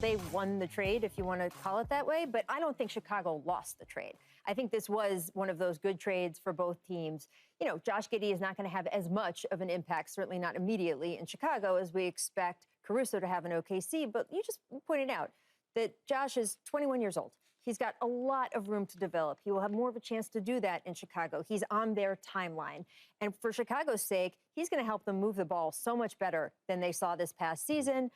They won the trade, if you want to call it that way, but I don't think Chicago lost the trade. I think this was one of those good trades for both teams. You know, Josh Giddey is not going to have as much of an impact, certainly not immediately in Chicago, as we expect Caruso to have in OKC. But you just pointed out that Josh is 21 years old. He's got a lot of room to develop. He will have more of a chance to do that in Chicago. He's on their timeline. And for Chicago's sake, he's going to help them move the ball so much better than they saw this past season.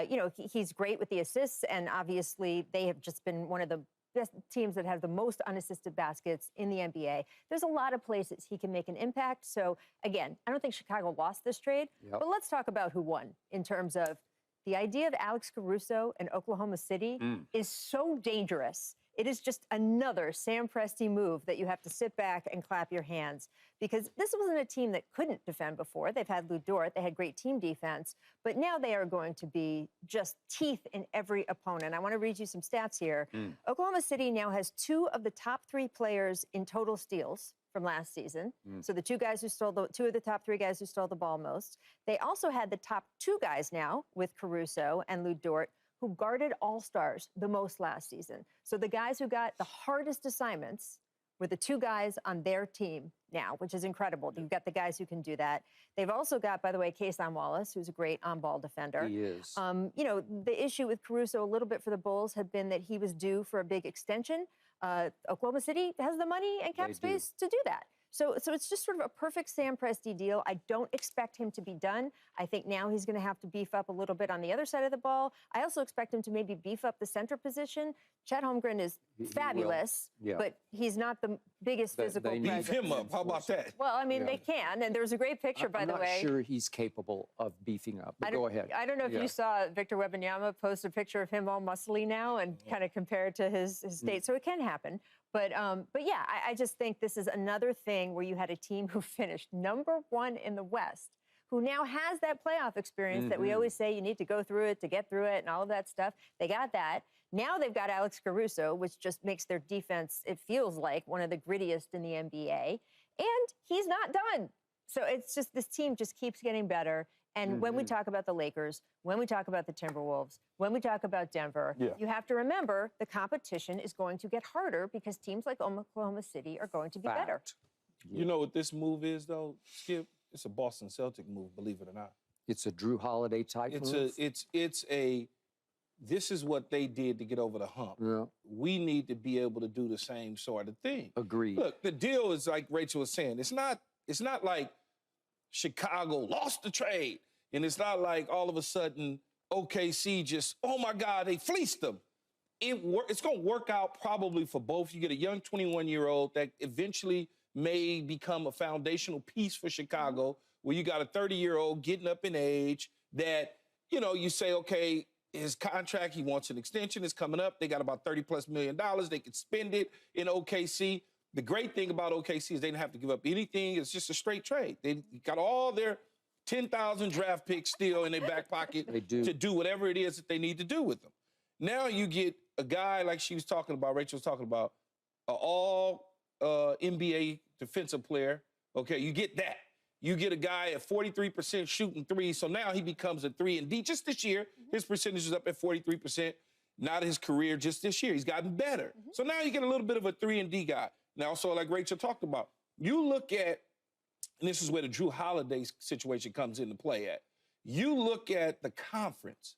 You know, he's great with the assists, and obviously they have just been one of the best teams that have the most unassisted baskets in the NBA. There's a lot of places he can make an impact. So, again, I don't think Chicago lost this trade. But let's talk about who won in terms of the idea of Alex Caruso in Oklahoma City is so dangerous. It is just another Sam Presti move that you have to sit back and clap your hands, because this wasn't a team that couldn't defend before. They've had Lou Dort. They had great team defense. But now they are going to be just teeth in every opponent. I want to read you some stats here. Oklahoma City now has 2 of the top 3 players in total steals from last season. So the two of the top 3 guys who stole the ball most. They also had the top 2 guys now with Caruso and Lou Dort who guarded all-stars the most last season. So the guys who got the hardest assignments were the 2 guys on their team now, which is incredible. You've got the guys who can do that. They've also got, by the way, Keyshawn Wallace, who's a great on-ball defender. He is. You know, the issue with Caruso a little bit for the Bulls had been that he was due for a big extension. Oklahoma City has the money and cap space to do that. So it's just sort of a perfect Sam Presti deal. I don't expect him to be done. I think now he's going to have to beef up a little bit on the other side of the ball. I also expect him to maybe beef up the center position. Chet Holmgren is fabulous, but he's not the biggest physical presence. Beef him up. How about that? Well, I mean, they can. And there's a great picture, by the way. I'm not sure he's capable of beefing up, but go ahead. I don't know if you saw Victor Wembanyama post a picture of him all muscly now and kind of compare it to his state. So it can happen. But yeah, I just think this is another thing where you had a team who finished #1 in the West, who now has that playoff experience that we always say you need to go through it to get through it and all of that stuff. They got that. Now they've got Alex Caruso, which just makes their defense, it feels like, one of the grittiest in the NBA. And he's not done. So it's just this team just keeps getting better. And when we talk about the Lakers, when we talk about the Timberwolves, when we talk about Denver, you have to remember the competition is going to get harder because teams like Oklahoma City are going to be better. You know what this move is, though, Skip? It's a Boston Celtic move, believe it or not. It's a Drew Holiday type move? This is what they did to get over the hump. Yeah. We need to be able to do the same sort of thing. Agreed. Look, the deal is like Rachel was saying. It's not like Chicago lost the trade, and it's not like all of a sudden OKC just, oh my God, they fleeced them. It's going to work out probably for both. You get a young 21-year-old that eventually may become a foundational piece for Chicago, where you got a 30-year-old getting up in age that, you know, you say, okay, his contract, he wants an extension, is coming up. They got about $30+ million. They could spend it in OKC. The great thing about OKC is they didn't have to give up anything. It's just a straight trade. They got all their 10,000 draft picks still in their back pocket to do whatever it is that they need to do with them. Now you get a guy like she was talking about, Rachel was talking about, an all-NBA defensive player. Okay, you get that. You get a guy at 43% shooting threes, so now he becomes a 3-and-D. Just this year, his percentage is up at 43%. Not his career, just this year. He's gotten better. So now you get a little bit of a 3-and-D guy. Now, so like Rachel talked about, you look at, and this is where the Drew Holiday situation comes into play at. You look at the conference.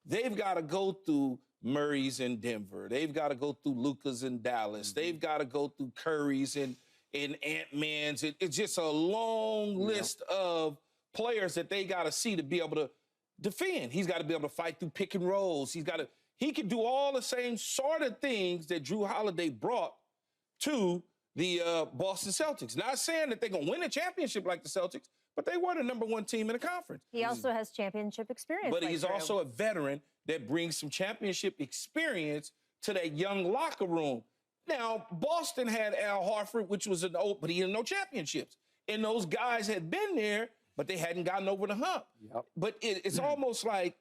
They've got to go through Murray's in Denver. They've got to go through Luka's in Dallas. They've got to go through Curry's and Ant-Man's. It's just a long list of players that they got to see to be able to defend. He's got to be able to fight through pick and rolls. He can do all the same sort of things that Drew Holiday brought to the Boston Celtics. Not saying that they're going to win a championship like the Celtics, but they were the #1 team in the conference. He also has championship experience. But he's also a veteran that brings some championship experience to that young locker room. Now, Boston had Al Horford, which was but he had no championships. And those guys had been there, but they hadn't gotten over the hump. But it's almost like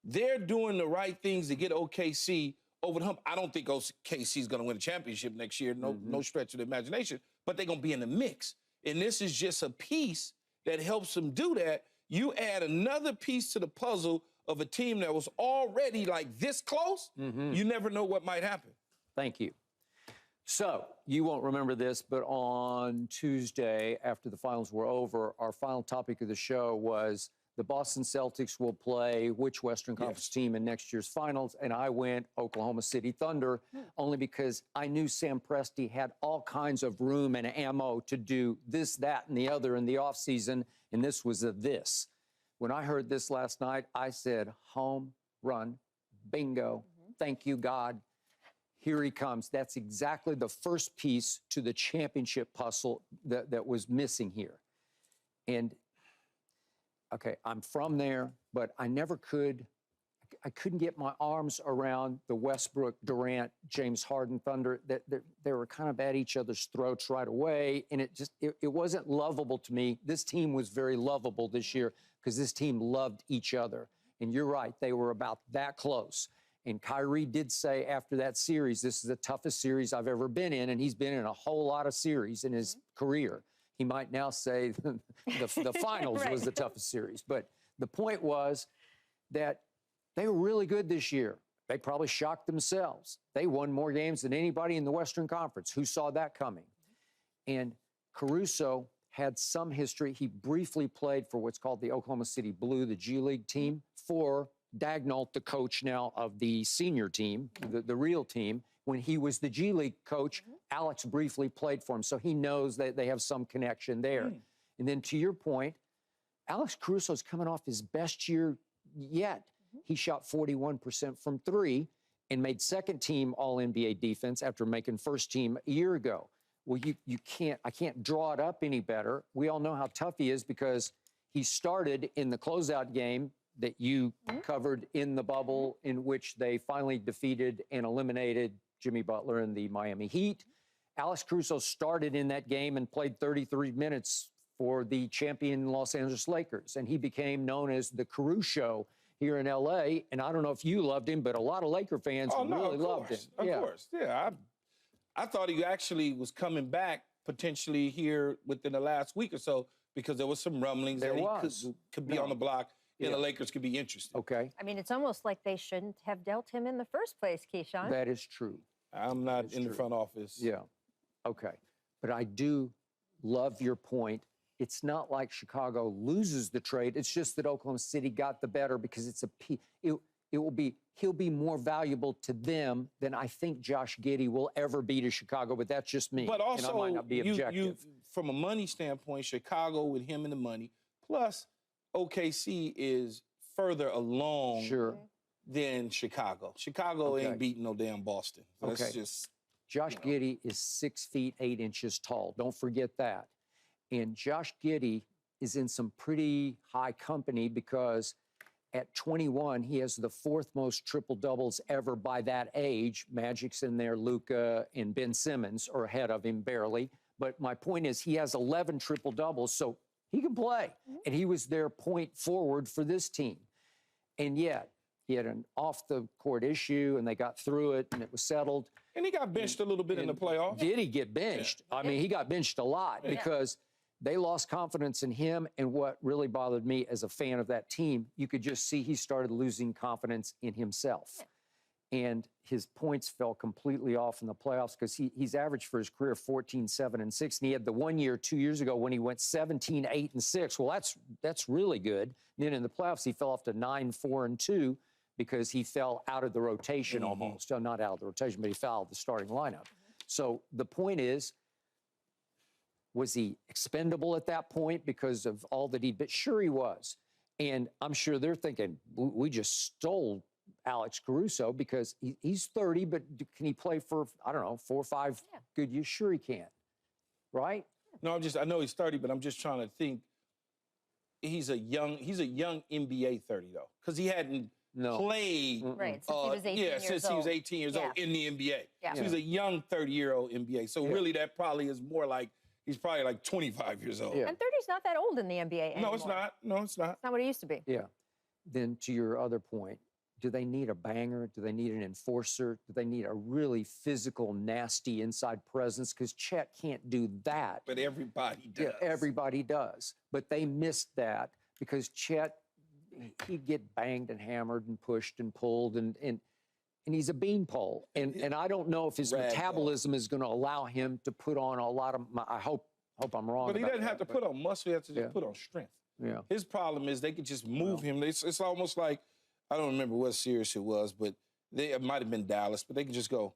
they're doing the right things to get OKC over the hump. I don't think OKC is going to win a championship next year, no stretch of the imagination, but they're going to be in the mix. And this is just a piece that helps them do that. You add another piece to the puzzle of a team that was already like this close, you never know what might happen. Thank you. So, you won't remember this, but on Tuesday, after the finals were over, our final topic of the show was the Boston Celtics will play which Western Conference team in next year's finals, and I went Oklahoma City Thunder, only because I knew Sam Presti had all kinds of room and ammo to do this, that, and the other in the offseason, and this was a this. When I heard this last night, I said, home run, bingo, thank you, God. Here he comes. That's exactly the first piece to the championship puzzle that was missing here. And, okay, I'm from there, but I couldn't get my arms around the Westbrook, Durant, James Harden Thunder. They were kind of at each other's throats right away, and it wasn't lovable to me. This team was very lovable this year because this team loved each other. And you're right, they were about that close. And Kyrie did say after that series, this is the toughest series I've ever been in, and he's been in a whole lot of series in his career. He might now say the finals was the toughest series. But the point was that they were really good this year. They probably shocked themselves. They won more games than anybody in the Western Conference. Who saw that coming? And Caruso had some history. He briefly played for what's called the Oklahoma City Blue, the G League team, for Dagnall, the coach now of the senior team, the real team. When he was the G League coach, Alex briefly played for him, so he knows that they have some connection there. And then to your point, Alex Caruso is coming off his best year yet. He shot 41% from three and made second team All-NBA defense after making first team a year ago. Well, I can't draw it up any better. We all know how tough he is because he started in the closeout game that you covered in the bubble, in which they finally defeated and eliminated Jimmy Butler and the Miami Heat. Alex Caruso started in that game and played 33 minutes for the champion Los Angeles Lakers, and he became known as the Caruso here in L.A., and I don't know if you loved him, but a lot of Laker fans really loved him. Of course, yeah. I thought he actually was coming back potentially here within the last week or so because there was some rumblings that he could be on the block. And the Lakers could be interested. Okay. I mean, it's almost like they shouldn't have dealt him in the first place, Keyshawn. That is true. I'm not in the front office. Yeah. Okay. But I do love your point. It's not like Chicago loses the trade. It's just that Oklahoma City got the better because he'll be more valuable to them than I think Josh Giddey will ever be to Chicago. But that's just me. But also, and I might not be objective. From a money standpoint, Chicago with him and the money, plus OKC is further along than Chicago. Chicago ain't beating no damn Boston. That's just Josh Giddey is 6 feet 8 inches tall. Don't forget that. And Josh Giddey is in some pretty high company because at 21, he has the fourth most triple doubles ever by that age. Magic's in there, Luka and Ben Simmons are ahead of him barely. But my point is he has 11 triple doubles, so he can play. And he was their point forward for this team. And yet, he had an off-the-court issue, and they got through it, and it was settled. And he got benched a little bit in the playoffs. Did he get benched? Yeah. I mean, he got benched a lot because they lost confidence in him. And what really bothered me as a fan of that team, you could just see he started losing confidence in himself. And his points fell completely off in the playoffs because he's averaged for his career 14, 7, and 6. And he had the 1 year, 2 years ago when he went 17, 8, and 6. Well, that's really good. And then in the playoffs, he fell off to 9, 4, and 2 because he fell out of the rotation almost. So not out of the rotation, but he fell out of the starting lineup. So the point is, was he expendable at that point because of all that he'd been? Sure he was. And I'm sure they're thinking, we just stole Alex Caruso because he's 30, but can he play for, I don't know, 4 or 5 good years? Sure he can, right? No, I know he's 30, but I'm just trying to think. He's a young NBA 30 though, because he hadn't played. Right, since he was 18 years old. Since he was 18 years old in the NBA. Yeah. So he's a young 30-year-old NBA. So really that probably is more like, he's probably like 25 years old. Yeah. And 30's not that old in the NBA anymore. No, it's not. No, it's not. It's not what it used to be. Yeah. Then to your other point, do they need a banger? Do they need an enforcer? Do they need a really physical, nasty inside presence? Because Chet can't do that. But everybody does. Yeah, everybody does. But they missed that because Chet he'd get banged and hammered and pushed and pulled, and he's a beanpole. And I don't know if his metabolism is going to allow him to put on a lot of. I hope I'm wrong. But he doesn't have to put on muscle. He has to just put on strength. Yeah. His problem is they could just move him. It's almost like, I don't remember what series it was, but it might have been Dallas, but they could just go,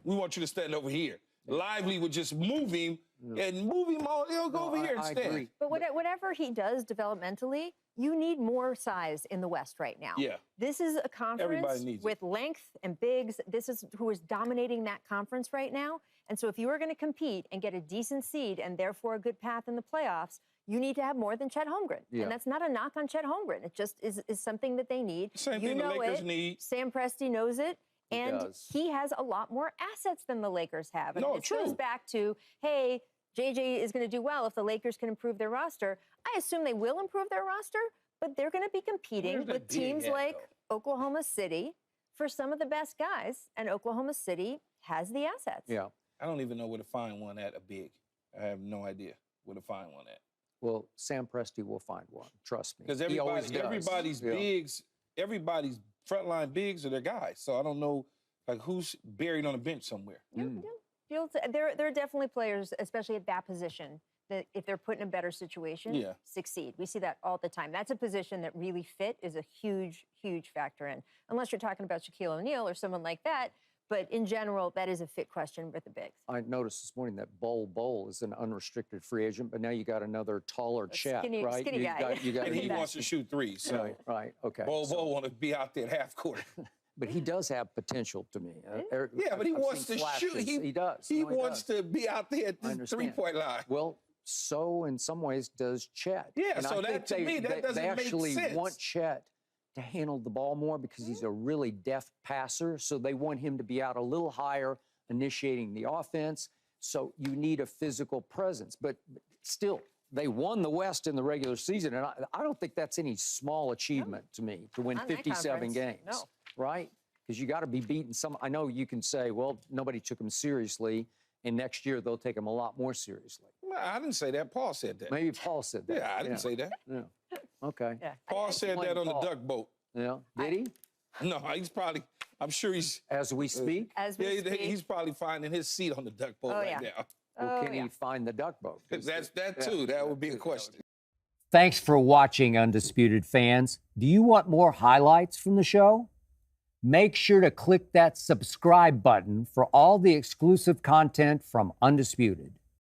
we want you to stand over here. Lively would just move him and move him on. He'll go over here and stand. Agree. But whatever he does developmentally, you need more size in the West right now. Yeah. This is a conference with length and bigs. This is who is dominating that conference right now. And so if you are going to compete and get a decent seed and therefore a good path in the playoffs, you need to have more than Chet Holmgren. Yeah. And that's not a knock on Chet Holmgren. It just is something that they need. Same thing the Lakers need. Sam Presti knows it. And he has a lot more assets than the Lakers have. And it goes back to, hey, JJ is going to do well if the Lakers can improve their roster. I assume they will improve their roster, but they're going to be competing with teams like Oklahoma City for some of the best guys, and Oklahoma City has the assets. Yeah. I don't even know where to find one at a big. I have no idea where to find one at. Well, Sam Presti will find one. Trust me. Because everybody's bigs, everybody's frontline bigs are their guys. So I don't know, like, who's buried on a bench somewhere. There are definitely players, especially at that position, that if they're put in a better situation, succeed. We see that all the time. That's a position that really fit is a huge, huge factor in. Unless you're talking about Shaquille O'Neal or someone like that. But in general, that is a fit question with the bigs. I noticed this morning that Bol is an unrestricted free agent, but now you got another taller Chet, right? Skinny guy. And he wants to shoot threes. So right, okay. Bol want to be out there at half court. But he does have potential to me. Yeah, but he wants to shoot. He does. He wants to be out there at the three-point line. Well, so in some ways does Chet. Yeah, and so that to me, that doesn't make sense. They actually want Chet to handle the ball more because he's a really deft passer. So they want him to be out a little higher, initiating the offense. So you need a physical presence. But still, they won the West in the regular season. And I don't think that's any small achievement to me, to win 57 games. No. Right? Because you got to be beaten some. I know you can say, well, nobody took him seriously, and next year they'll take him a lot more seriously. Well, I didn't say that. Paul said that. Maybe Paul said that. Yeah, I didn't say that. Yeah. Okay. Yeah. Paul said that on the duck boat. Yeah. Did he? No, he's probably. I'm sure he's. As we speak. He's probably finding his seat on the duck boat right now. Well, can he find the duck boat? That's that too. That would be a question. Thanks for watching, Undisputed fans. Do you want more highlights from the show? Make sure to click that subscribe button for all the exclusive content from Undisputed.